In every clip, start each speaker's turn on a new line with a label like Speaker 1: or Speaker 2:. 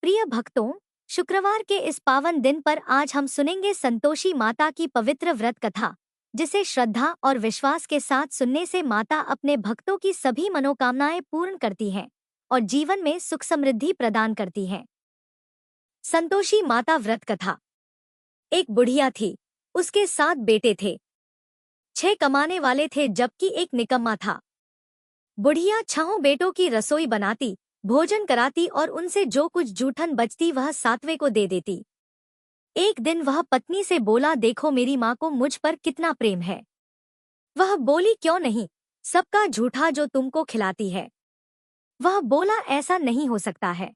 Speaker 1: प्रिय भक्तों, शुक्रवार के इस पावन दिन पर आज हम सुनेंगे संतोषी माता की पवित्र व्रत कथा, जिसे श्रद्धा और विश्वास के साथ सुनने से माता अपने भक्तों की सभी मनोकामनाएं पूर्ण करती हैं और जीवन में सुख समृद्धि प्रदान करती हैं। संतोषी माता व्रत कथा। एक बुढ़िया थी, उसके 7 बेटे थे। 6 कमाने वाले थे जबकि एक निकम्मा था। बुढ़िया 6 बेटों की रसोई बनाती, भोजन कराती और उनसे जो कुछ जूठन बचती वह 7वें को दे देती। एक दिन वह पत्नी से बोला, देखो मेरी माँ को मुझ पर कितना प्रेम है। वह बोली, क्यों नहीं, सबका झूठा जो तुमको खिलाती है। वह बोला, ऐसा नहीं हो सकता है,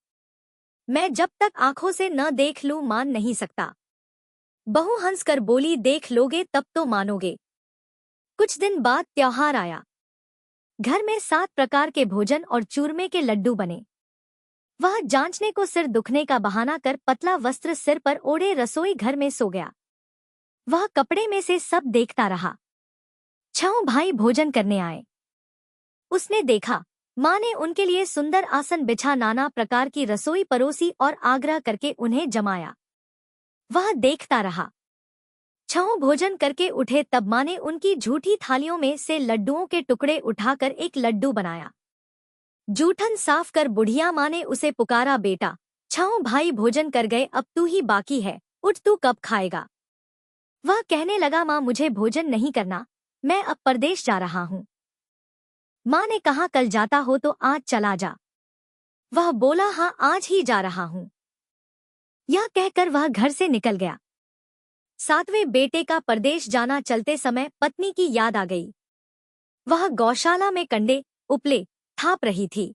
Speaker 1: मैं जब तक आंखों से न देख लूं मान नहीं सकता। बहू हंसकर बोली, देख लोगे तब तो मानोगे। कुछ दिन बाद त्योहार आया। घर में 7 प्रकार के भोजन और चूरमे के लड्डू बने। वह जांचने को सिर दुखने का बहाना कर पतला वस्त्र सिर पर ओढ़े रसोई घर में सो गया। वह कपड़े में से सब देखता रहा। 6 भाई भोजन करने आए। उसने देखा, माँ ने उनके लिए सुंदर आसन बिछा नाना प्रकार की रसोई परोसी और आग्रह करके उन्हें जमाया। वह देखता रहा। 6 भोजन करके उठे तब माँ ने उनकी झूठी थालियों में से लड्डुओं के टुकड़े उठाकर एक लड्डू बनाया। जूठन साफ कर बुढ़िया माँ ने उसे पुकारा, बेटा 6 भाई भोजन कर गए, अब तू ही बाकी है, उठ तू कब खाएगा। वह कहने लगा, माँ मुझे भोजन नहीं करना, मैं अब परदेश जा रहा हूँ। माँ ने कहा, कल जाता हो तो आज चला जा। वह बोला, हाँ आज ही जा रहा हूँ। यह कहकर वह घर से निकल गया। 7वें बेटे का परदेश जाना चलते समय पत्नी की याद आ गई। वह गौशाला में कंडे उपले थाप रही थी।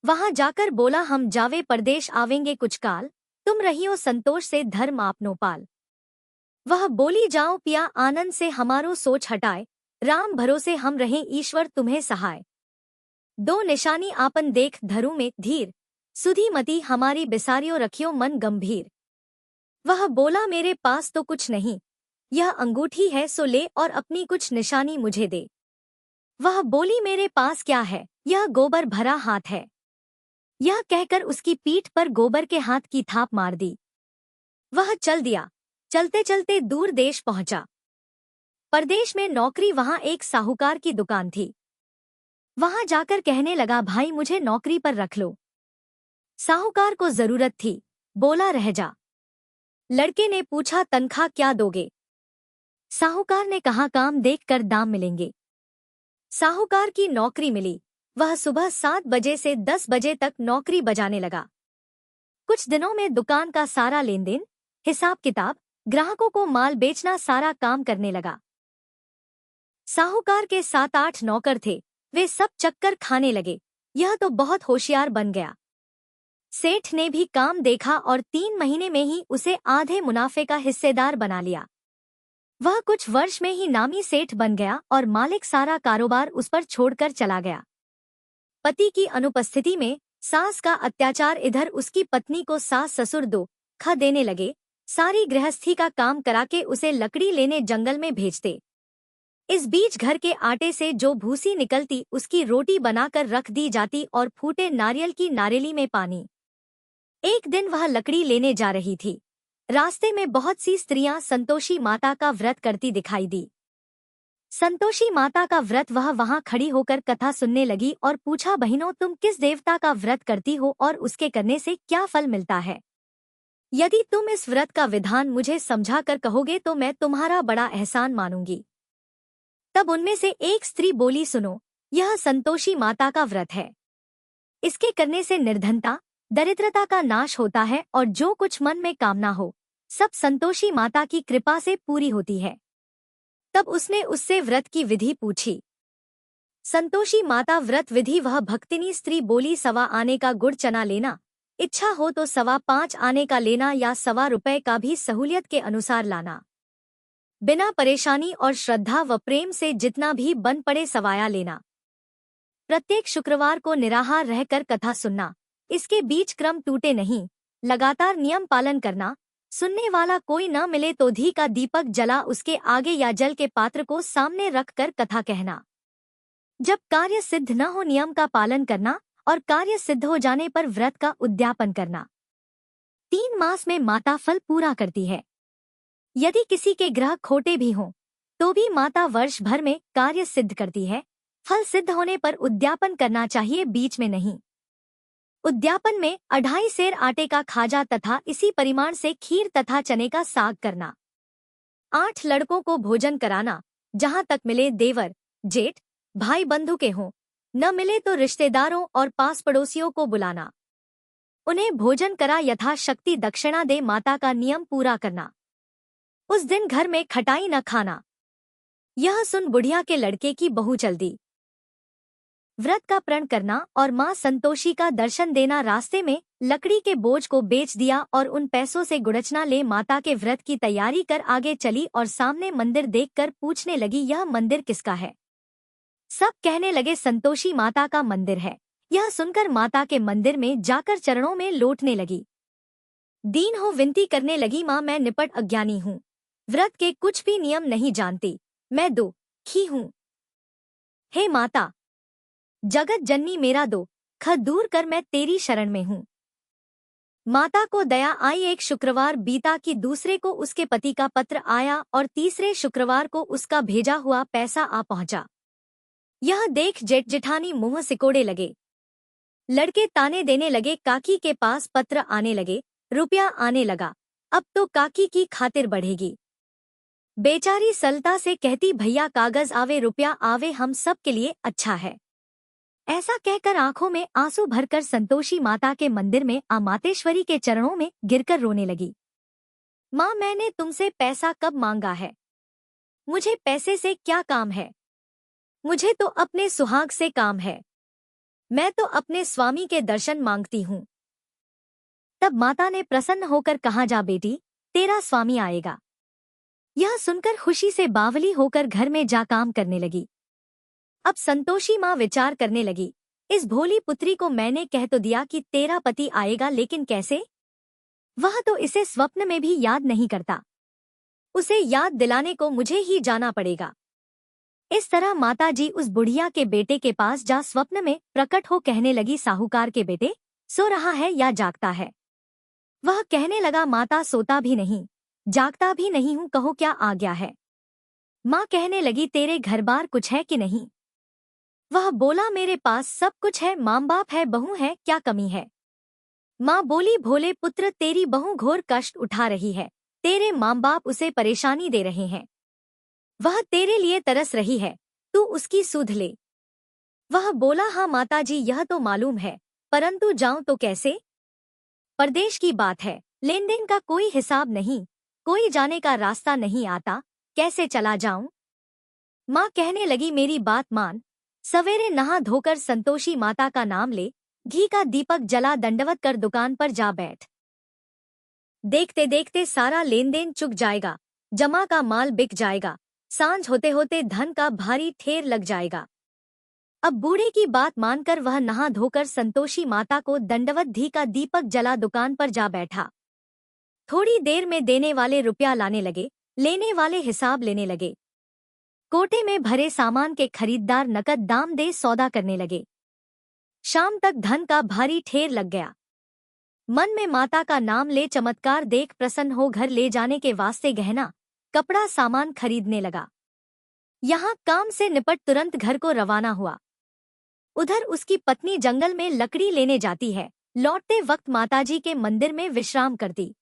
Speaker 1: वहां जाकर बोला, हम जावे परदेश आवेंगे कुछ काल, तुम रहियो संतोष से धर्म आपनो पाल। वह बोली, जाओ पिया आनंद से हमारो सोच हटाए, राम भरोसे हम रहें ईश्वर तुम्हें सहाय। 2 निशानी आपन देख धरू में धीर, सुधी मती हमारी बिसारियो रखियो मन गंभीर। वह बोला, मेरे पास तो कुछ नहीं, यह अंगूठी है सो ले और अपनी कुछ निशानी मुझे दे। वह बोली, मेरे पास क्या है, यह गोबर भरा हाथ है। यह कहकर उसकी पीठ पर गोबर के हाथ की थाप मार दी। वह चल दिया। चलते चलते दूर देश पहुंचा। परदेश में नौकरी वहां एक साहूकार की दुकान थी। वहां जाकर कहने लगा, भाई मुझे नौकरी पर रख लो। साहूकार को जरूरत थी, बोला रह जा। लड़के ने पूछा, तनख्वाह क्या दोगे। साहूकार ने कहा, काम देखकर दाम मिलेंगे। साहूकार की नौकरी मिली। वह सुबह 7 बजे से 10 बजे तक नौकरी बजाने लगा। कुछ दिनों में दुकान का सारा लेन देन, हिसाब किताब, ग्राहकों को माल बेचना सारा काम करने लगा। साहूकार के 7-8 नौकर थे, वे सब चक्कर खाने लगे। यह तो बहुत होशियार बन गया। सेठ ने भी काम देखा और 3 महीने में ही उसे आधे मुनाफे का हिस्सेदार बना लिया। वह कुछ वर्ष में ही नामी सेठ बन गया और मालिक सारा कारोबार उस पर छोड़कर चला गया। पति की अनुपस्थिति में सास का अत्याचार, इधर उसकी पत्नी को सास ससुर दो ख देने लगे। सारी गृहस्थी का काम कराके उसे लकड़ी लेने जंगल में भेजते। इस बीच घर के आटे से जो भूसी निकलती उसकी रोटी बनाकर रख दी जाती और फूटे नारियल की नारेली में पानी। एक दिन वह लकड़ी लेने जा रही थी। रास्ते में बहुत सी स्त्रियां संतोषी माता का व्रत करती दिखाई दी। संतोषी माता का व्रत, वह वहां खड़ी होकर कथा सुनने लगी और पूछा, बहनों तुम किस देवता का व्रत करती हो और उसके करने से क्या फल मिलता है। यदि तुम इस व्रत का विधान मुझे समझा कर कहोगे तो मैं तुम्हारा बड़ा एहसान मानूंगी। तब उनमें से एक स्त्री बोली, सुनो, यह संतोषी माता का व्रत है। इसके करने से निर्धनता दरिद्रता का नाश होता है और जो कुछ मन में कामना हो सब संतोषी माता की कृपा से पूरी होती है। तब उसने उससे व्रत की विधि पूछी। संतोषी माता व्रत विधि, वह भक्तिनी स्त्री बोली, 1.25 आने का गुड़ चना लेना, इच्छा हो तो 5.25 आने का लेना या 1.25 रुपए का भी सहूलियत के अनुसार लाना। बिना परेशानी और श्रद्धा व प्रेम से जितना भी बन पड़े सवाया लेना। प्रत्येक शुक्रवार को निराहार रहकर कथा सुनना, इसके बीच क्रम टूटे नहीं, लगातार नियम पालन करना। सुनने वाला कोई न मिले तो घी का दीपक जला उसके आगे या जल के पात्र को सामने रखकर कथा कहना। जब कार्य सिद्ध न हो नियम का पालन करना और कार्य सिद्ध हो जाने पर व्रत का उद्यापन करना। 3 मास में माता फल पूरा करती है। यदि किसी के ग्रह खोटे भी हों तो भी माता वर्ष भर में कार्य सिद्ध करती है। फल सिद्ध होने पर उद्यापन करना चाहिए, बीच में नहीं। उद्यापन में 2.5 सेर आटे का खाजा तथा इसी परिमाण से खीर तथा चने का साग करना। 8 लड़कों को भोजन कराना, जहां तक मिले देवर, जेठ, भाई बंधु के हों, न मिले तो रिश्तेदारों और पास पड़ोसियों को बुलाना। उन्हें भोजन करा यथाशक्ति दक्षिणा दे माता का नियम पूरा करना। उस दिन घर में खटाई न खाना। यह सुन बुढ़िया के लड़के की बहू चल दी। व्रत का प्रण करना और मां संतोषी का दर्शन देना। रास्ते में लकड़ी के बोझ को बेच दिया और उन पैसों से गुड़चना ले माता के व्रत की तैयारी कर आगे चली और सामने मंदिर देखकर पूछने लगी, यह मंदिर किसका है? सब कहने लगे, संतोषी माता का मंदिर है। यह सुनकर माता के मंदिर में जाकर चरणों में लोटने लगी। दीन हो विनती करने लगी, मां मैं निपट अज्ञानी हूँ, व्रत के कुछ भी नियम नहीं जानती, मैं दुखी हूँ। हे माता, जगत जननी मेरा दुख दूर कर, मैं तेरी शरण में हूँ। माता को दया आई। एक शुक्रवार बीता कि दूसरे को उसके पति का पत्र आया और तीसरे शुक्रवार को उसका भेजा हुआ पैसा आ पहुंचा। यह देख जेठ जेठानी मुंह सिकोड़े लगे। लड़के ताने देने लगे, काकी के पास पत्र आने लगे, रुपया आने लगा, अब तो काकी की खातिर बढ़ेगी। बेचारी सलता से कहती, भैया कागज आवे रुपया आवे, हम सब के लिए अच्छा है। ऐसा कहकर आंखों में आंसू भरकर संतोषी माता के मंदिर में मातेश्वरी के चरणों में गिरकर रोने लगी। माँ, मैंने तुमसे पैसा कब मांगा है? मुझे पैसे से क्या काम है? मुझे तो अपने सुहाग से काम है। मैं तो अपने स्वामी के दर्शन मांगती हूँ। तब माता ने प्रसन्न होकर कहा, जा बेटी, तेरा स्वामी आएगा। यह सुनकर खुशी से बावली होकर घर में जा काम करने लगी। अब संतोषी माँ विचार करने लगी, इस भोली पुत्री को मैंने कह तो दिया कि तेरा पति आएगा, लेकिन कैसे? वह तो इसे स्वप्न में भी याद नहीं करता। उसे याद दिलाने को मुझे ही जाना पड़ेगा। इस तरह माताजी उस बुढ़िया के बेटे के पास जा स्वप्न में प्रकट हो कहने लगी, साहूकार के बेटे, सो रहा है या जागता है? वह कहने लगा, माता सोता भी नहीं, जागता भी नहीं हूँ, कहो क्या आज्ञा है? माँ कहने लगी, तेरे घर बार कुछ है कि नहीं? वह बोला, मेरे पास सब कुछ है, माँ बाप है, बहू है, क्या कमी है? माँ बोली, भोले पुत्र, तेरी बहू घोर कष्ट उठा रही है, तेरे माँ बाप उसे परेशानी दे रहे हैं। वह तेरे लिए तरस रही है, तू उसकी सुध ले। वह बोला, हाँ माताजी, यह तो मालूम है, परंतु जाऊं तो कैसे? परदेश की बात है, लेन देन का कोई हिसाब नहीं, कोई जाने का रास्ता नहीं आता, कैसे चला जाऊं? माँ कहने लगी, मेरी बात मान, सवेरे नहा धोकर संतोषी माता का नाम ले, घी का दीपक जला दंडवत कर दुकान पर जा बैठ। देखते देखते सारा लेन देन चुक जाएगा, जमा का माल बिक जाएगा, सांझ होते होते धन का भारी ठेर लग जाएगा। अब बूढ़े की बात मानकर वह नहा धोकर संतोषी माता को दंडवत घी का दीपक जला दुकान पर जा बैठा। थोड़ी देर में देने वाले रुपया लाने लगे, लेने वाले हिसाब लेने लगे। कोटे में भरे सामान के खरीददार नकद दाम दे सौदा करने लगे। शाम तक धन का भारी ठेर लग गया। मन में माता का नाम ले चमत्कार देख प्रसन्न हो घर ले जाने के वास्ते गहना कपड़ा सामान खरीदने लगा। यहाँ काम से निपट तुरंत घर को रवाना हुआ। उधर उसकी पत्नी जंगल में लकड़ी लेने जाती है, लौटते वक्त माताजी के मंदिर में विश्राम करती।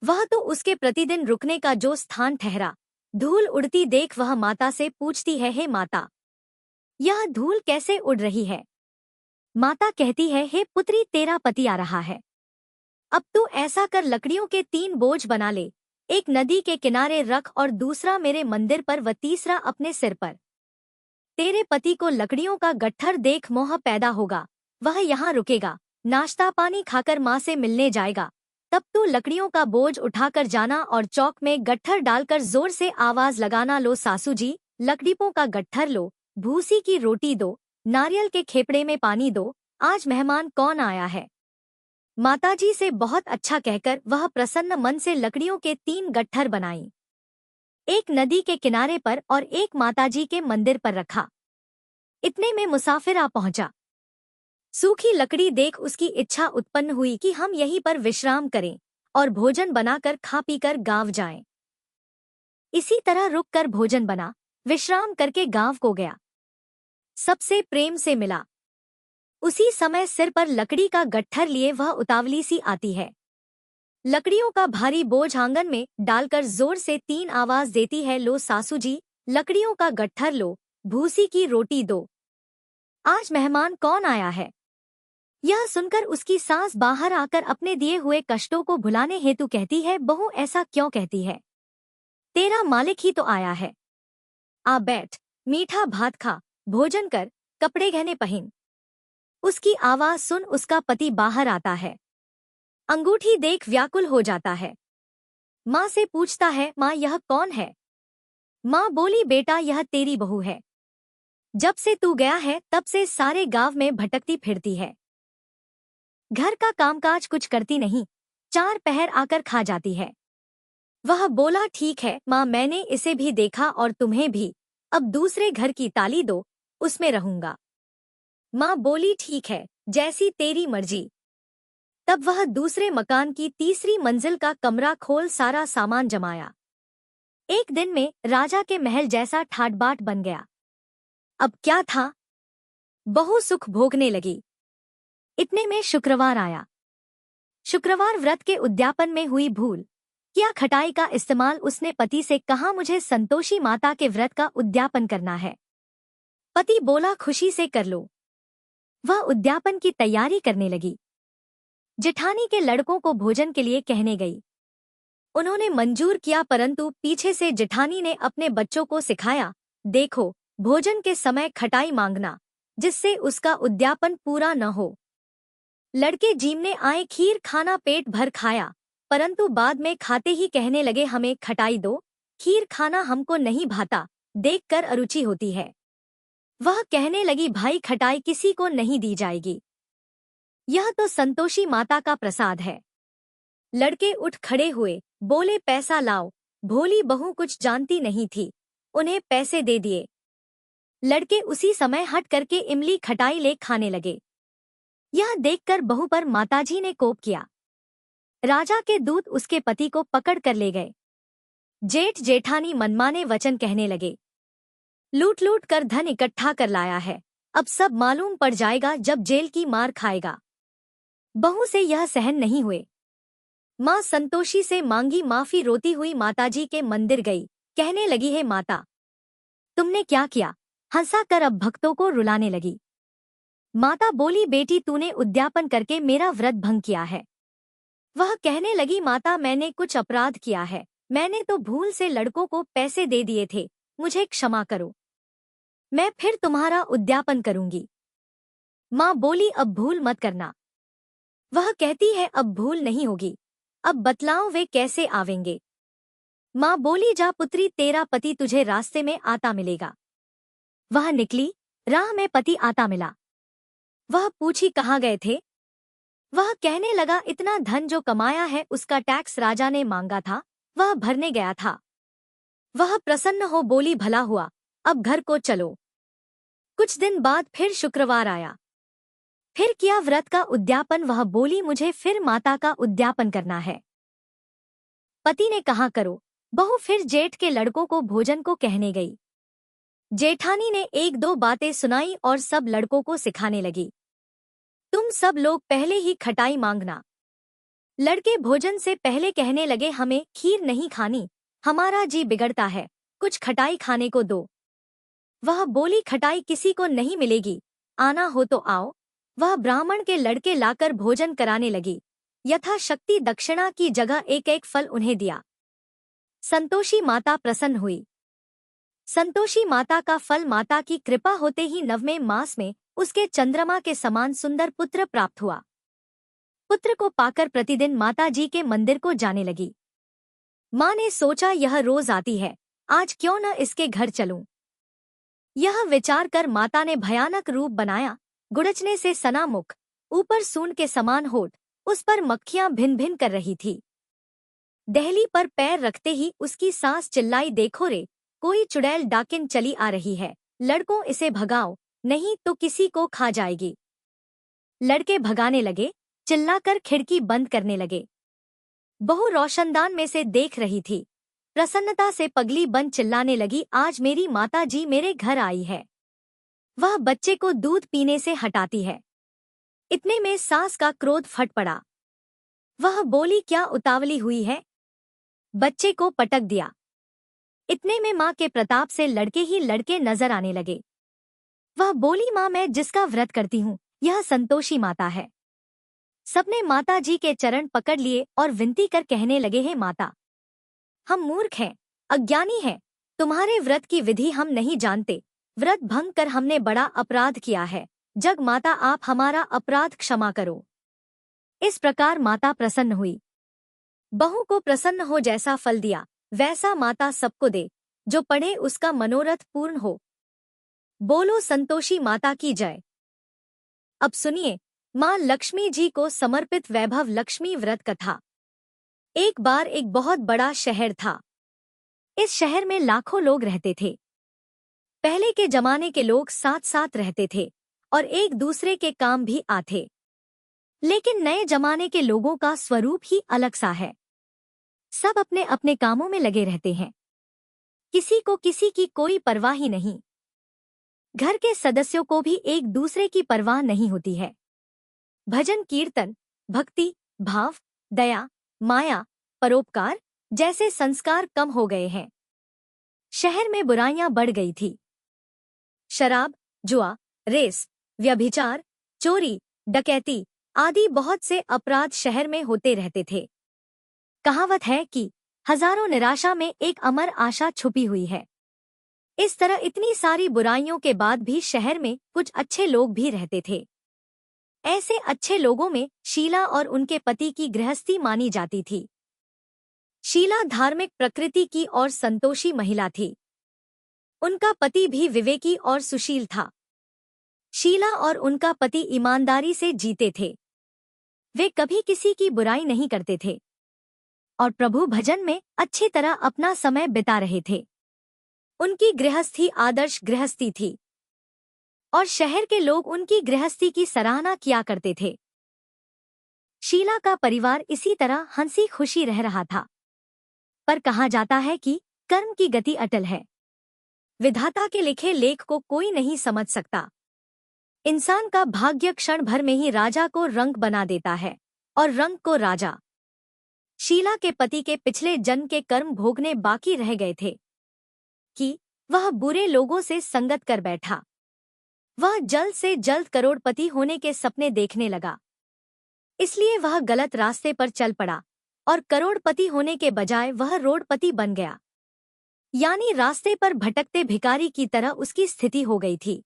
Speaker 1: वह तो उसके प्रतिदिन रुकने का जो स्थान ठहरा। धूल उड़ती देख वह माता से पूछती है, हे माता, यह धूल कैसे उड़ रही है? माता कहती है, हे पुत्री, तेरा पति आ रहा है। अब तू ऐसा कर, लकड़ियों के 3 बोझ बना ले, एक नदी के किनारे रख और दूसरा मेरे मंदिर पर व तीसरा अपने सिर पर। तेरे पति को लकड़ियों का गट्ठर देख मोह पैदा होगा, वह यहाँ रुकेगा, नाश्ता पानी खाकर माँ से मिलने जाएगा। तब तू लकड़ियों का बोझ उठाकर जाना और चौक में गट्ठर डालकर जोर से आवाज लगाना, लो सासू जी, लकड़ियों का गट्ठर लो, भूसी की रोटी दो, नारियल के खेपड़े में पानी दो, आज मेहमान कौन आया है। माताजी से बहुत अच्छा कहकर वह प्रसन्न मन से लकड़ियों के 3 गट्ठर बनाई। एक नदी के किनारे पर और एक माताजी के मंदिर पर रखा। इतने में मुसाफिर आ पहुंचा। सूखी लकड़ी देख उसकी इच्छा उत्पन्न हुई कि हम यहीं पर विश्राम करें और भोजन बनाकर खा पीकर गांव जाएं। इसी तरह रुककर भोजन बना, विश्राम करके गांव को गया। सबसे प्रेम से मिला। उसी समय सिर पर लकड़ी का गट्ठर लिए वह उतावली सी आती है। लकड़ियों का भारी बोझ आंगन में डालकर जोर से 3 आवाज देती है, लो सासू जी, लकड़ियों का गट्ठर लो, भूसी की रोटी दो। आज मेहमान कौन आया है? यह सुनकर उसकी सास बाहर आकर अपने दिए हुए कष्टों को भुलाने हेतु कहती है, बहू ऐसा क्यों कहती है? तेरा मालिक ही तो आया है। आ बैठ, मीठा भात खा, भोजन कर, कपड़े गहने पहन। उसकी आवाज सुन उसका पति बाहर आता है। अंगूठी देख व्याकुल हो जाता है। माँ से पूछता है, माँ यह कौन है? माँ बोली, बेटा यह तेरी बहू है। जब से तू गया है तब से सारे गांव में भटकती फिरती है। घर का कामकाज कुछ करती नहीं, 4 पहर आकर खा जाती है। वह बोला, ठीक है माँ, मैंने इसे भी देखा और तुम्हें भी। अब दूसरे घर की ताली दो, उसमें रहूंगा। माँ बोली, ठीक है, जैसी तेरी मर्जी। तब वह दूसरे मकान की तीसरी मंजिल का कमरा खोल सारा सामान जमाया। एक दिन में राजा के महल जैसा ठाट-बाट बन गया। अब क्या था? बहू सुख भोगने लगी। इतने में शुक्रवार आया। शुक्रवार व्रत के उद्यापन में हुई भूल। क्या खटाई का इस्तेमाल उसने पति से कहा, मुझे संतोषी माता के व्रत का उद्यापन करना है। पति बोला, खुशी से कर लो। वह उद्यापन की तैयारी करने लगी। जेठानी के लड़कों को भोजन के लिए कहने गई। उन्होंने मंजूर किया, परंतु पीछे से जेठानी ने अपने बच्चों को सिखाया, देखो भोजन के समय खटाई मांगना, जिससे उसका उद्यापन पूरा न हो। लड़के जीमने आए, खीर खाना पेट भर खाया, परंतु बाद में खाते ही कहने लगे, हमें खटाई दो, खीर खाना हमको नहीं भाता, देखकर अरुचि होती है। वह कहने लगी, भाई खटाई किसी को नहीं दी जाएगी, यह तो संतोषी माता का प्रसाद है। लड़के उठ खड़े हुए, बोले, पैसा लाओ। भोली बहू कुछ जानती नहीं थी, उन्हें पैसे दे दिए। लड़के उसी समय हट करके इमली खटाई ले खाने लगे। यह देखकर बहू पर माताजी ने कोप किया। राजा के दूत उसके पति को पकड़ कर ले गए। जेठ जेठानी मनमाने वचन कहने लगे, लूट लूट कर धन इकट्ठा कर लाया है, अब सब मालूम पड़ जाएगा जब जेल की मार खाएगा। बहू से यह सहन नहीं हुए। माँ संतोषी से मांगी माफी। रोती हुई माताजी के मंदिर गई, कहने लगी, है माता, तुमने क्या किया? हंसा कर अब भक्तों को रुलाने लगी। माता बोली, बेटी तूने उद्यापन करके मेरा व्रत भंग किया है। वह कहने लगी, माता मैंने कुछ अपराध किया है, मैंने तो भूल से लड़कों को पैसे दे दिए थे, मुझे क्षमा करो, मैं फिर तुम्हारा उद्यापन करूंगी। माँ बोली, अब भूल मत करना। वह कहती है, अब भूल नहीं होगी, अब बतलाओ वे कैसे आवेंगे। माँ बोली, जा पुत्री, तेरा पति तुझे रास्ते में आता मिलेगा। वह निकली, राह में पति आता मिला। वह पूछी, कहाँ गए थे? वह कहने लगा, इतना धन जो कमाया है उसका टैक्स राजा ने मांगा था, वह भरने गया था। वह प्रसन्न हो बोली, भला हुआ, अब घर को चलो। कुछ दिन बाद फिर शुक्रवार आया। फिर किया व्रत का उद्यापन। वह बोली, मुझे फिर माता का उद्यापन करना है। पति ने कहा, करो। बहू फिर जेठ के लड़कों को भोजन को कहने गई। जेठानी ने 1-2 बातें सुनाई और सब लड़कों को सिखाने लगी, तुम सब लोग पहले ही खटाई मांगना। लड़के भोजन से पहले कहने लगे, हमें खीर नहीं खानी, हमारा जी बिगड़ता है, कुछ खटाई खाने को दो। वह बोली, खटाई किसी को नहीं मिलेगी, आना हो तो आओ। वह ब्राह्मण के लड़के लाकर भोजन कराने लगी। यथाशक्ति दक्षिणा की जगह एक एक फल उन्हें दिया। संतोषी माता प्रसन्न हुई। संतोषी माता का फल माता की कृपा होते ही 9वें मास में उसके चंद्रमा के समान सुंदर पुत्र प्राप्त हुआ। पुत्र को पाकर प्रतिदिन माता जी के मंदिर को जाने लगी। माँ ने सोचा, यह रोज आती है, आज क्यों न इसके घर चलूं। यह विचार कर माता ने भयानक रूप बनाया, गुड़चने से सना मुख, ऊपर सूंड के समान होठ, उस पर मक्खियां भिन भिन कर रही थी। दहली पर पैर रखते ही उसकी सास चिल्लाई, देखो रे, कोई चुड़ैल डाकिन चली आ रही है, लड़कों इसे भगाओ, नहीं तो किसी को खा जाएगी। लड़के भगाने लगे, चिल्लाकर खिड़की बंद करने लगे। बहू रोशनदान में से देख रही थी। प्रसन्नता से पगली बन चिल्लाने लगी, आज मेरी माता जी मेरे घर आई है। वह बच्चे को दूध पीने से हटाती है। इतने में सास का क्रोध फट पड़ा। वह बोली, क्या उतावली हुई है? बच्चे को पटक दिया। इतने में माँ के प्रताप से लड़के ही लड़के नजर आने लगे। वह बोली, माँ मैं जिसका व्रत करती हूँ यह संतोषी माता है। सबने माता जी के चरण पकड़ लिए और विनती कर कहने लगे, हे माता, हम मूर्ख हैं, अज्ञानी हैं, तुम्हारे व्रत की विधि हम नहीं जानते। व्रत भंग कर हमने बड़ा अपराध किया है। जग माता आप हमारा अपराध क्षमा करो। इस प्रकार माता प्रसन्न हुई। बहू को प्रसन्न हो जैसा फल दिया वैसा माता सबको दे, जो पढ़े उसका मनोरथ पूर्ण हो। बोलो संतोषी माता की जय। अब सुनिए माँ लक्ष्मी जी को समर्पित वैभव लक्ष्मी व्रत कथा। एक बार एक बहुत बड़ा शहर था। इस शहर में लाखों लोग रहते थे। पहले के जमाने के लोग साथ साथ रहते थे और एक दूसरे के काम भी आते। लेकिन नए जमाने के लोगों का स्वरूप ही अलग सा है। सब अपने अपने कामों में लगे रहते हैं। किसी को किसी की कोई परवाह ही नहीं। घर के सदस्यों को भी एक दूसरे की परवाह नहीं होती है। भजन कीर्तन, भक्ति, भाव, दया, माया, परोपकार जैसे संस्कार कम हो गए हैं। शहर में बुराइयां बढ़ गई थी। शराब, जुआ, रेस, व्यभिचार, चोरी, डकैती आदि बहुत से अपराध शहर में होते रहते थे। कहावत है कि हजारों निराशा में एक अमर आशा छुपी हुई है। इस तरह इतनी सारी बुराइयों के बाद भी शहर में कुछ अच्छे लोग भी रहते थे। ऐसे अच्छे लोगों में शीला और उनके पति की गृहस्थी मानी जाती थी। शीला धार्मिक प्रकृति की और संतोषी महिला थी। उनका पति भी विवेकी और सुशील था। शीला और उनका पति ईमानदारी से जीते थे। वे कभी किसी की बुराई नहीं करते थे और प्रभु भजन में अच्छी तरह अपना समय बिता रहे थे। उनकी गृहस्थी आदर्श गृहस्थी थी और शहर के लोग उनकी गृहस्थी की सराहना किया करते थे। शीला का परिवार इसी तरह हंसी खुशी रह रहा था। पर कहा जाता है कि कर्म की गति अटल है। विधाता के लिखे लेख को कोई नहीं समझ सकता। इंसान का भाग्य क्षण भर में ही राजा को रंक बना देता है और रंक को राजा। शीला के पति के पिछले जन्म के कर्म भोगने बाकी रह गए थे कि वह बुरे लोगों से संगत कर बैठा। वह जल्द से जल्द करोड़पति होने के सपने देखने लगा। इसलिए वह गलत रास्ते पर चल पड़ा और करोड़पति होने के बजाय वह रोडपति बन गया। यानी रास्ते पर भटकते भिखारी की तरह उसकी स्थिति हो गई थी।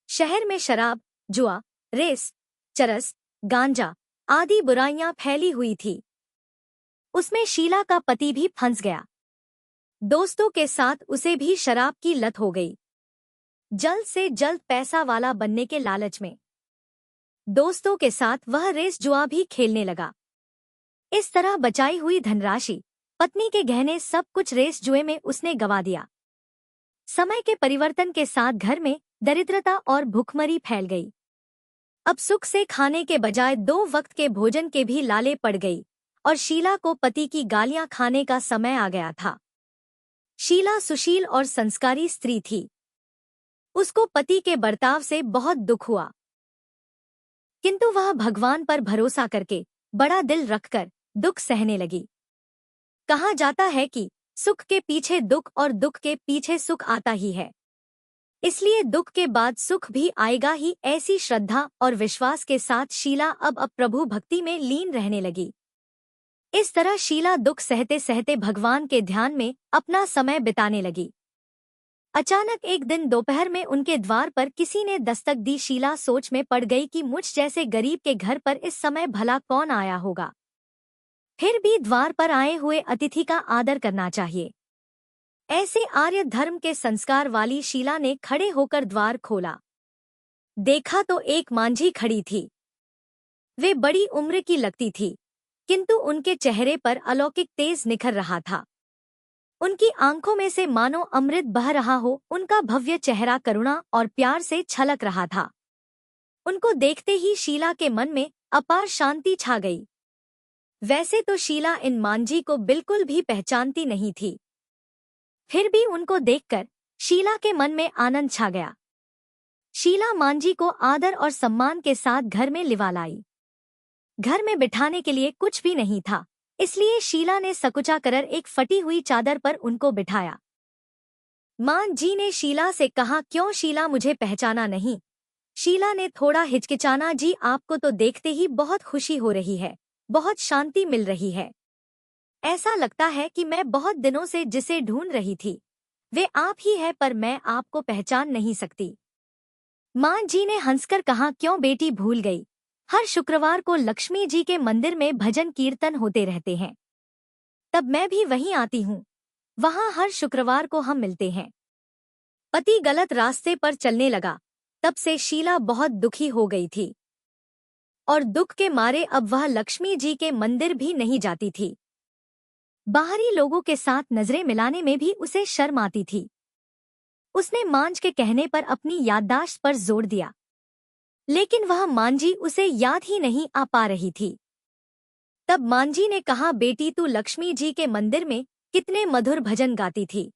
Speaker 1: शहर में शराब, जुआ, रेस, चरस, गांजा आदि बुराइयां फैली हुई थी। उसमें शीला का पति भी फंस गया। दोस्तों के साथ उसे भी शराब की लत हो गई। जल्द से जल्द पैसा वाला बनने के लालच में दोस्तों के साथ वह रेस जुआ भी खेलने लगा। इस तरह बचाई हुई धनराशि, पत्नी के गहने सब कुछ रेस जुए में उसने गंवा दिया। समय के परिवर्तन के साथ घर में दरिद्रता और भूखमरी फैल गई। अब सुख से खाने के बजाय 2 वक्त के भोजन के भी लाले पड़ गई और शीला को पति की गालियां खाने का समय आ गया था। शीला सुशील और संस्कारी स्त्री थी। उसको पति के बर्ताव से बहुत दुख हुआ, किंतु वह भगवान पर भरोसा करके बड़ा दिल रखकर दुख सहने लगी। कहा जाता है कि सुख के पीछे दुख और दुख के पीछे सुख आता ही है। इसलिए दुख के बाद सुख भी आएगा ही। ऐसी श्रद्धा और विश्वास के साथ शीला अब प्रभु भक्ति में लीन रहने लगी। इस तरह शीला दुख सहते सहते भगवान के ध्यान में अपना समय बिताने लगी। अचानक एक दिन दोपहर में उनके द्वार पर किसी ने दस्तक दी। शीला सोच में पड़ गई कि मुझ जैसे गरीब के घर पर इस समय भला कौन आया होगा। फिर भी द्वार पर आए हुए अतिथि का आदर करना चाहिए। ऐसे आर्य धर्म के संस्कार वाली शीला ने खड़े होकर द्वार खोला। देखा तो एक मांझी खड़ी थी। वे बड़ी उम्र की लगती थी, किंतु उनके चेहरे पर अलौकिक तेज निखर रहा था। उनकी आंखों में से मानो अमृत बह रहा हो। उनका भव्य चेहरा करुणा और प्यार से छलक रहा था। उनको देखते ही शीला के मन में अपार शांति छा गई। वैसे तो शीला इन मांझी को बिल्कुल भी पहचानती नहीं थी, फिर भी उनको देखकर शीला के मन में आनंद छा गया। शीला मांझी को आदर और सम्मान के साथ घर में लिवा लाई। घर में बिठाने के लिए कुछ भी नहीं था, इसलिए शीला ने सकुचा कर एक फटी हुई चादर पर उनको बिठाया। मांझी ने शीला से कहा, क्यों शीला, मुझे पहचाना नहीं? शीला ने थोड़ा हिचकिचाना, जी आपको तो देखते ही बहुत खुशी हो रही है, बहुत शांति मिल रही है। ऐसा लगता है कि मैं बहुत दिनों से जिसे ढूंढ रही थी वे आप ही है, पर मैं आपको पहचान नहीं सकती। मां जी ने हंसकर कहा, क्यों बेटी भूल गई? हर शुक्रवार को लक्ष्मी जी के मंदिर में भजन कीर्तन होते रहते हैं, तब मैं भी वहीं आती हूँ। वहाँ हर शुक्रवार को हम मिलते हैं। पति गलत रास्ते पर चलने लगा, तब से शीला बहुत दुखी हो गई थी और दुख के मारे अब वह लक्ष्मी जी के मंदिर भी नहीं जाती थी। बाहरी लोगों के साथ नजरें मिलाने में भी उसे शर्म आती थी। उसने मांझ के कहने पर अपनी याददाश्त पर जोर दिया, लेकिन वह मांझी उसे याद ही नहीं आ पा रही थी। तब मांझी ने कहा, बेटी तू लक्ष्मी जी के मंदिर में कितने मधुर भजन गाती थी,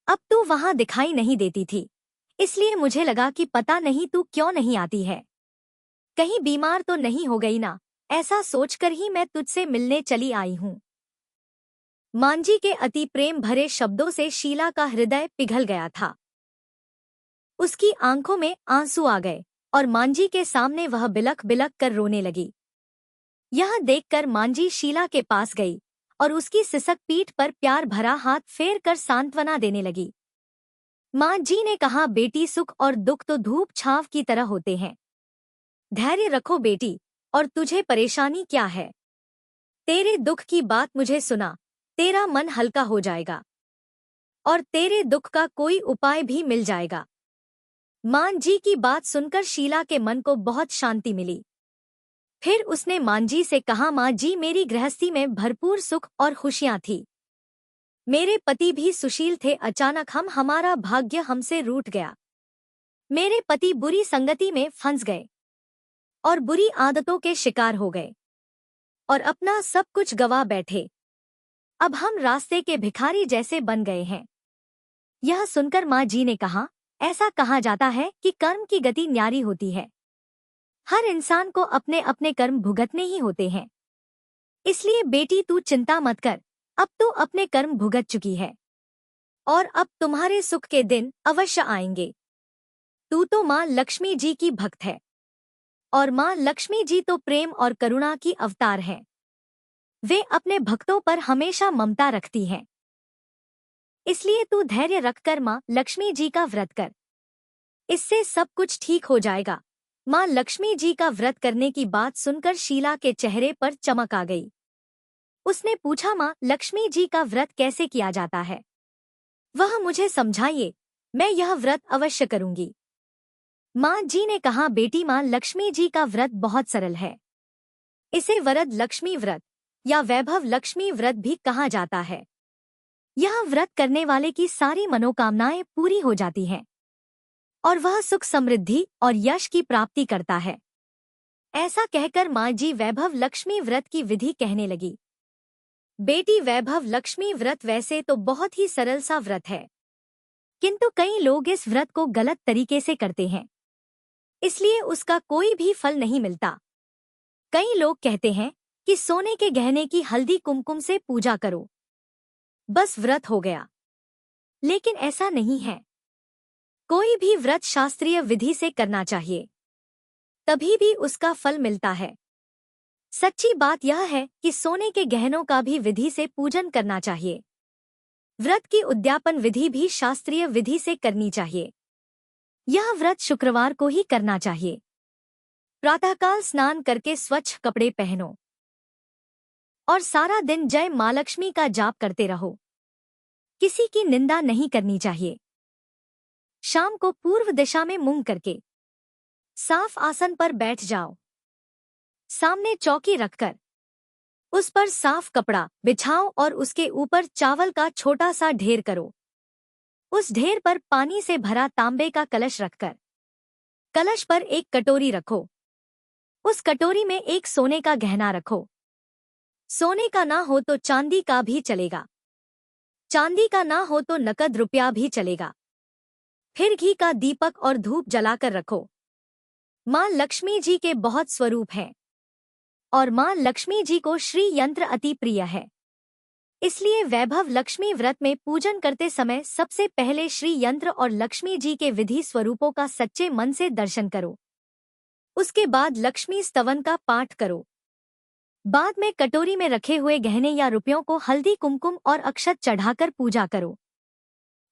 Speaker 1: अब तू वहां दिखाई नहीं देती थी, इसलिए मुझे लगा कि पता नहीं तू क्यों नहीं आती है। कहीं बीमार तो नहीं हो गई ना, ऐसा सोचकर ही मैं तुझसे मिलने चली आई हूँ। मांझी के अति प्रेम भरे शब्दों से शीला का हृदय पिघल गया था। उसकी आंखों में आंसू आ गए और मांझी के सामने वह बिलख बिलख कर रोने लगी। यह देखकर मांझी शीला के पास गई और उसकी सिसक पीठ पर प्यार भरा हाथ फेर कर सांत्वना देने लगी। मांझी ने कहा, बेटी सुख और दुख तो धूप छांव की तरह होते हैं, धैर्य रखो बेटी, और तुझे परेशानी क्या है? तेरे दुख की बात मुझे सुना, तेरा मन हल्का हो जाएगा और तेरे दुख का कोई उपाय भी मिल जाएगा। मांझी की बात सुनकर शीला के मन को बहुत शांति मिली। फिर उसने मांझी से कहा, मां जी, मेरी गृहस्थी में भरपूर सुख और खुशियां थी। मेरे पति भी सुशील थे, अचानक हमारा भाग्य हमसे रूठ गया। मेरे पति बुरी संगति में फंस गए और बुरी आदतों के शिकार हो गए और अपना सब कुछ गवा बैठे। अब हम रास्ते के भिखारी जैसे बन गए हैं। यह सुनकर मां जी ने कहा, ऐसा कहा जाता है कि कर्म की गति न्यारी होती है। हर इंसान को अपने अपने कर्म भुगतने ही होते हैं, इसलिए बेटी तू चिंता मत कर, अब तू अपने कर्म भुगत चुकी है और अब तुम्हारे सुख के दिन अवश्य आएंगे। तू तो मां लक्ष्मी जी की भक्त है और मां लक्ष्मी जी तो प्रेम और करुणा की अवतार है। वे अपने भक्तों पर हमेशा ममता रखती हैं। इसलिए तू धैर्य रखकर मां लक्ष्मी जी का व्रत कर, इससे सब कुछ ठीक हो जाएगा। मां लक्ष्मी जी का व्रत करने की बात सुनकर शीला के चेहरे पर चमक आ गई। उसने पूछा, मां लक्ष्मी जी का व्रत कैसे किया जाता है? वह मुझे समझाइए, मैं यह व्रत अवश्य करूंगी। मां जी ने कहा, बेटी मां लक्ष्मी जी का व्रत बहुत सरल है। इसे वरद लक्ष्मी व्रत या वैभव लक्ष्मी व्रत भी कहा जाता है। यह व्रत करने वाले की सारी मनोकामनाएं पूरी हो जाती हैं और वह सुख समृद्धि और यश की प्राप्ति करता है। ऐसा कहकर मां जी वैभव लक्ष्मी व्रत की विधि कहने लगी। बेटी, वैभव लक्ष्मी व्रत वैसे तो बहुत ही सरल सा व्रत है, किंतु कई लोग इस व्रत को गलत तरीके से करते हैं, इसलिए उसका कोई भी फल नहीं मिलता। कई लोग कहते हैं कि सोने के गहने की हल्दी कुमकुम से पूजा करो, बस व्रत हो गया, लेकिन ऐसा नहीं है। कोई भी व्रत शास्त्रीय विधि से करना चाहिए, तभी भी उसका फल मिलता है। सच्ची बात यह है कि सोने के गहनों का भी विधि से पूजन करना चाहिए। व्रत की उद्यापन विधि भी शास्त्रीय विधि से करनी चाहिए। यह व्रत शुक्रवार को ही करना चाहिए। प्रातःकाल स्नान करके स्वच्छ कपड़े पहनो और सारा दिन जय मां लक्ष्मी का जाप करते रहो। किसी की निंदा नहीं करनी चाहिए। शाम को पूर्व दिशा में मुंह करके साफ आसन पर बैठ जाओ। सामने चौकी रखकर उस पर साफ कपड़ा बिछाओ और उसके ऊपर चावल का छोटा सा ढेर करो। उस ढेर पर पानी से भरा तांबे का कलश रखकर कलश पर एक कटोरी रखो। उस कटोरी में एक सोने का गहना रखो। सोने का ना हो तो चांदी का भी चलेगा। चांदी का ना हो तो नकद रुपया भी चलेगा। फिर घी का दीपक और धूप जलाकर रखो। माँ लक्ष्मी जी के बहुत स्वरूप हैं और माँ लक्ष्मी जी को श्री यंत्र अति प्रिय है। इसलिए वैभव लक्ष्मी व्रत में पूजन करते समय सबसे पहले श्री यंत्र और लक्ष्मी जी के विधि स्वरूपों का सच्चे मन से दर्शन करो। उसके बाद लक्ष्मी स्तवन का पाठ करो। बाद में कटोरी में रखे हुए गहने या रुपयों को हल्दी कुमकुम और अक्षत चढ़ाकर पूजा करो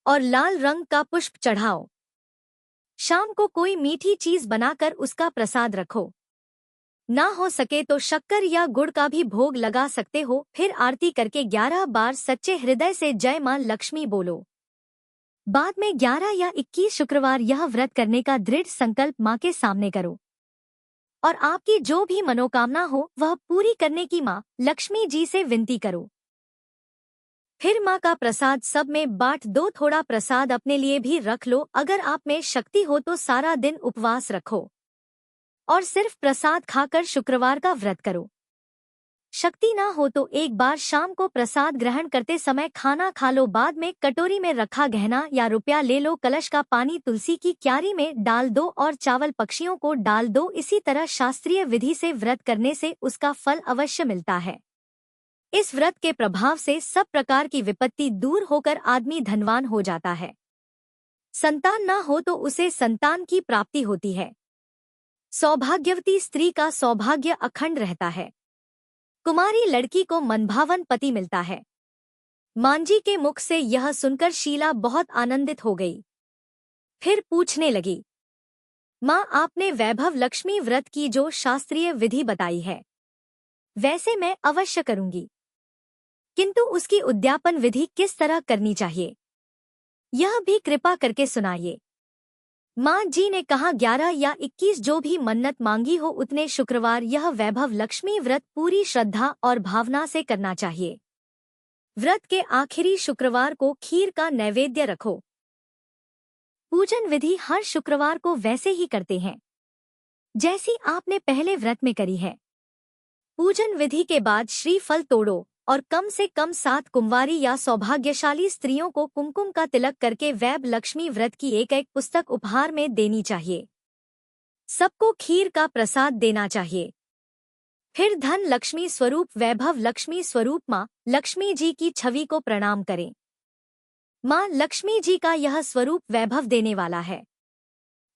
Speaker 1: और लाल रंग का पुष्प चढ़ाओ। शाम को कोई मीठी चीज बनाकर उसका प्रसाद रखो। ना हो सके तो शक्कर या गुड़ का भी भोग लगा सकते हो। फिर आरती करके 11 बार सच्चे हृदय से जय मां लक्ष्मी बोलो। बाद में 11 या 21 शुक्रवार यह व्रत करने का दृढ़ संकल्प मां के सामने करो और आपकी जो भी मनोकामना हो वह पूरी करने की मां लक्ष्मी जी से विनती करो। फिर मां का प्रसाद सब में बांट दो। थोड़ा प्रसाद अपने लिए भी रख लो। अगर आप में शक्ति हो तो सारा दिन उपवास रखो और सिर्फ प्रसाद खाकर शुक्रवार का व्रत करो। शक्ति ना हो तो एक बार शाम को प्रसाद ग्रहण करते समय खाना खा लो। बाद में कटोरी में रखा गहना या रुपया ले लो। कलश का पानी तुलसी की क्यारी में डाल दो और चावल पक्षियों को डाल दो। इसी तरह शास्त्रीय विधि से व्रत करने से उसका फल अवश्य मिलता है। इस व्रत के प्रभाव से सब प्रकार की विपत्ति दूर होकर आदमी धनवान हो जाता है। संतान ना हो तो उसे संतान की प्राप्ति होती है। सौभाग्यवती स्त्री का सौभाग्य अखंड रहता है। कुमारी लड़की को मनभावन पति मिलता है। मांझी के मुख से यह सुनकर शीला बहुत आनंदित हो गई। फिर पूछने लगी, माँ आपने वैभव लक्ष्मी व्रत की जो शास्त्रीय विधि बताई है वैसे मैं अवश्य करूंगी, किंतु उसकी उद्यापन विधि किस तरह करनी चाहिए यह भी कृपा करके सुनाइए। माँ जी ने कहा 11 या 21 जो भी मन्नत मांगी हो उतने शुक्रवार यह वैभव लक्ष्मी व्रत पूरी श्रद्धा और भावना से करना चाहिए। व्रत के आखिरी शुक्रवार को खीर का नैवेद्य रखो। पूजन विधि हर शुक्रवार को वैसे ही करते हैं जैसी आपने पहले व्रत में करी है। पूजन विधि के बाद श्रीफल तोड़ो और कम से कम 7 कुंवारी या सौभाग्यशाली स्त्रियों को कुमकुम का तिलक करके वैभव लक्ष्मी व्रत की एक पुस्तक उपहार में देनी चाहिए। सबको खीर का प्रसाद देना चाहिए। फिर धन लक्ष्मी स्वरूप वैभव लक्ष्मी स्वरूप मां लक्ष्मी जी की छवि को प्रणाम करें। मां लक्ष्मी जी का यह स्वरूप वैभव देने वाला है।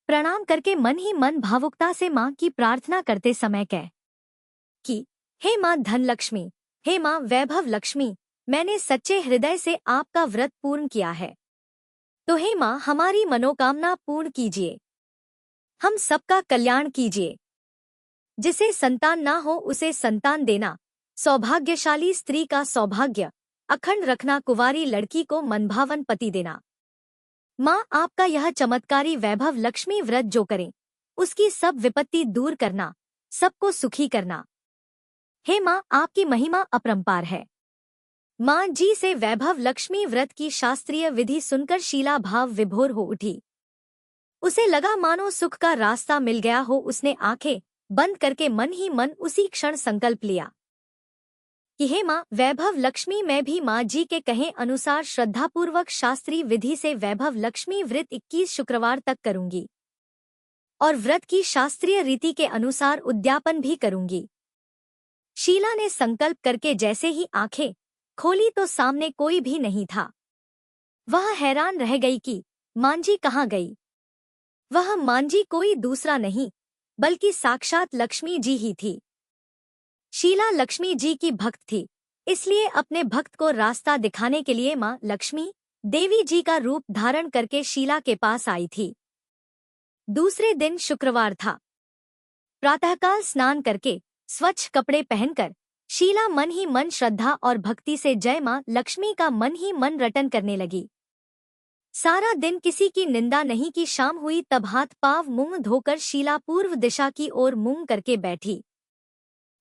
Speaker 1: प्रणाम करके मन ही मन भावुकता से मां की प्रार्थना करते समय कह कि हे मां धन लक्ष्मी, हे मां वैभव लक्ष्मी, मैंने सच्चे हृदय से आपका व्रत पूर्ण किया है, तो हे मां हमारी मनोकामना पूर्ण कीजिए। हम सबका कल्याण कीजिए। जिसे संतान ना हो उसे संतान देना, सौभाग्यशाली स्त्री का सौभाग्य अखंड रखना, कुंवारी लड़की को मनभावन पति देना। मां आपका यह चमत्कारी वैभव लक्ष्मी व्रत जो करें उसकी सब विपत्ति दूर करना, सबको सुखी करना। हे मां आपकी महिमा अपरंपार है। मां जी से वैभव लक्ष्मी व्रत की शास्त्रीय विधि सुनकर शीला भाव विभोर हो उठी। उसे लगा मानो सुख का रास्ता मिल गया हो। उसने आंखें बंद करके मन ही मन उसी क्षण संकल्प लिया कि हे मां वैभव लक्ष्मी, मैं भी मां जी के कहे अनुसार श्रद्धापूर्वक शास्त्रीय विधि से वैभव लक्ष्मी व्रत 21 शुक्रवार तक करूंगी और व्रत की शास्त्रीय रीति के अनुसार उद्यापन भी करूंगी। शीला ने संकल्प करके जैसे ही आंखें खोली तो सामने कोई भी नहीं था। वह हैरान रह गई कि मांझी कहाँ गई। वह मांझी कोई दूसरा नहीं बल्कि साक्षात लक्ष्मी जी ही थी। शीला लक्ष्मी जी की भक्त थी, इसलिए अपने भक्त को रास्ता दिखाने के लिए मां लक्ष्मी देवी जी का रूप धारण करके शीला के पास आई थी। दूसरे दिन शुक्रवार था। प्रातःकाल स्नान करके स्वच्छ कपड़े पहनकर शीला मन ही मन श्रद्धा और भक्ति से जय मां लक्ष्मी का मन ही मन रटन करने लगी। सारा दिन किसी की निंदा नहीं की। शाम हुई तब हाथ पांव मुंह धोकर शीला पूर्व दिशा की ओर मुंह करके बैठी।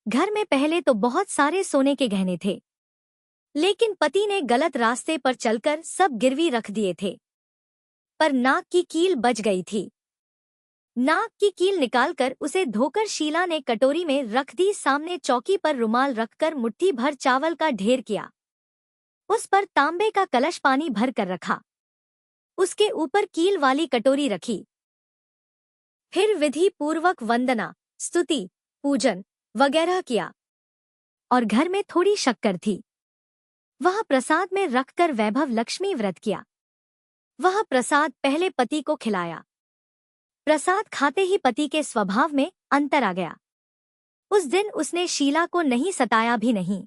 Speaker 1: घर में पहले तो बहुत सारे सोने के गहने थे, लेकिन पति ने गलत रास्ते पर चलकर सब गिरवी रख दिए थे, पर नाक की कील बच गई थी। नाक की कील निकालकर उसे धोकर शीला ने कटोरी में रख दी। सामने चौकी पर रुमाल रखकर मुट्ठी भर चावल का ढेर किया। उस पर तांबे का कलश पानी भर कर रखा। उसके ऊपर कील वाली कटोरी रखी। फिर विधि पूर्वक वंदना, स्तुति, पूजन वगैरह किया और घर में थोड़ी शक्कर थी, वह प्रसाद में रखकर वैभव लक्ष्मी व्रत किया। वह प्रसाद पहले पति को खिलाया। प्रसाद खाते ही पति के स्वभाव में अंतर आ गया। उस दिन उसने शीला को नहीं सताया भी नहीं।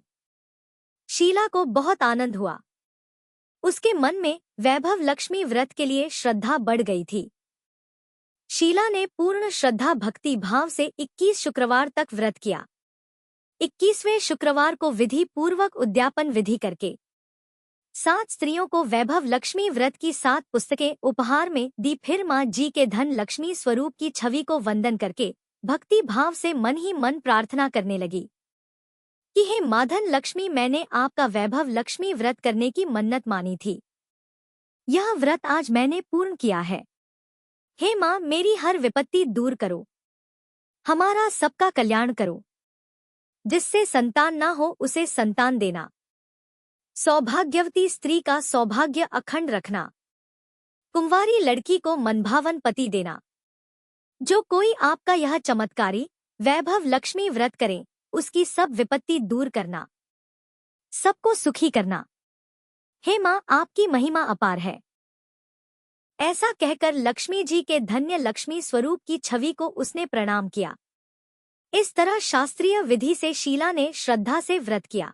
Speaker 1: शीला को बहुत आनंद हुआ। उसके मन में वैभव लक्ष्मी व्रत के लिए श्रद्धा बढ़ गई थी। शीला ने पूर्ण श्रद्धा भक्ति भाव से 21 शुक्रवार तक व्रत किया। 21वें शुक्रवार को विधि पूर्वक उद्यापन विधि करके 7 स्त्रियों को वैभव लक्ष्मी व्रत की 7 पुस्तकें उपहार में दी। फिर माँ जी के धन लक्ष्मी स्वरूप की छवि को वंदन करके भक्ति भाव से मन ही मन प्रार्थना करने लगी कि हे माधन लक्ष्मी, मैंने आपका वैभव लक्ष्मी व्रत करने की मन्नत मानी थी। यह व्रत आज मैंने पूर्ण किया है। हे माँ, मेरी हर विपत्ति दूर करो, हमारा सबका कल्याण करो। जिससे संतान ना हो उसे संतान देना। सौभाग्यवती स्त्री का सौभाग्य अखंड रखना। कुंवारी लड़की को मनभावन पति देना। जो कोई आपका यह चमत्कारी वैभव लक्ष्मी व्रत करे, उसकी सब विपत्ति दूर करना, सबको सुखी करना। हे माँ, आपकी महिमा अपार है। ऐसा कहकर लक्ष्मी जी के धन्य लक्ष्मी स्वरूप की छवि को उसने प्रणाम किया। इस तरह शास्त्रीय विधि से शीला ने श्रद्धा से व्रत किया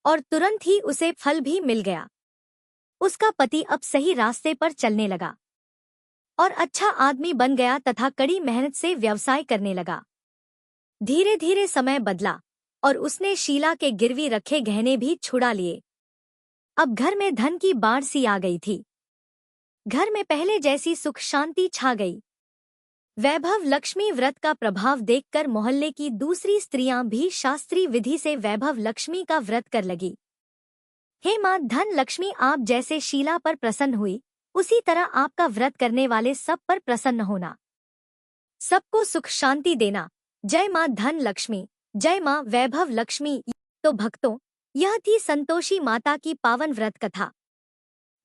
Speaker 1: और तुरंत ही उसे फल भी मिल गया। उसका पति अब सही रास्ते पर चलने लगा और अच्छा आदमी बन गया तथा कड़ी मेहनत से व्यवसाय करने लगा। धीरे धीरे समय बदला और उसने शीला के गिरवी रखे गहने भी छुड़ा लिए। अब घर में धन की बाढ़ सी आ गई थी। घर में पहले जैसी सुख शांति छा गई। वैभव लक्ष्मी व्रत का प्रभाव देखकर मोहल्ले की दूसरी स्त्रियां भी शास्त्रीय विधि से वैभव लक्ष्मी का व्रत कर लगी। हे माँ धन लक्ष्मी, आप जैसे शीला पर प्रसन्न हुई, उसी तरह आपका व्रत करने वाले सब पर प्रसन्न होना, सबको सुख शांति देना। जय माँ धन लक्ष्मी, जय माँ वैभव लक्ष्मी। तो भक्तों, यह थी संतोषी माता की पावन व्रत कथा।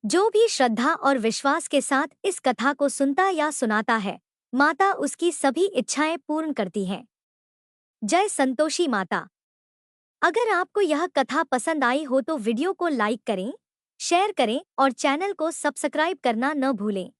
Speaker 1: जो भी श्रद्धा और विश्वास के साथ इस कथा को सुनता या सुनाता है, माता उसकी सभी इच्छाएं पूर्ण करती है। जय संतोषी माता। अगर आपको यह कथा पसंद आई हो तो वीडियो को लाइक करें, शेयर करें और चैनल को सब्सक्राइब करना न भूलें।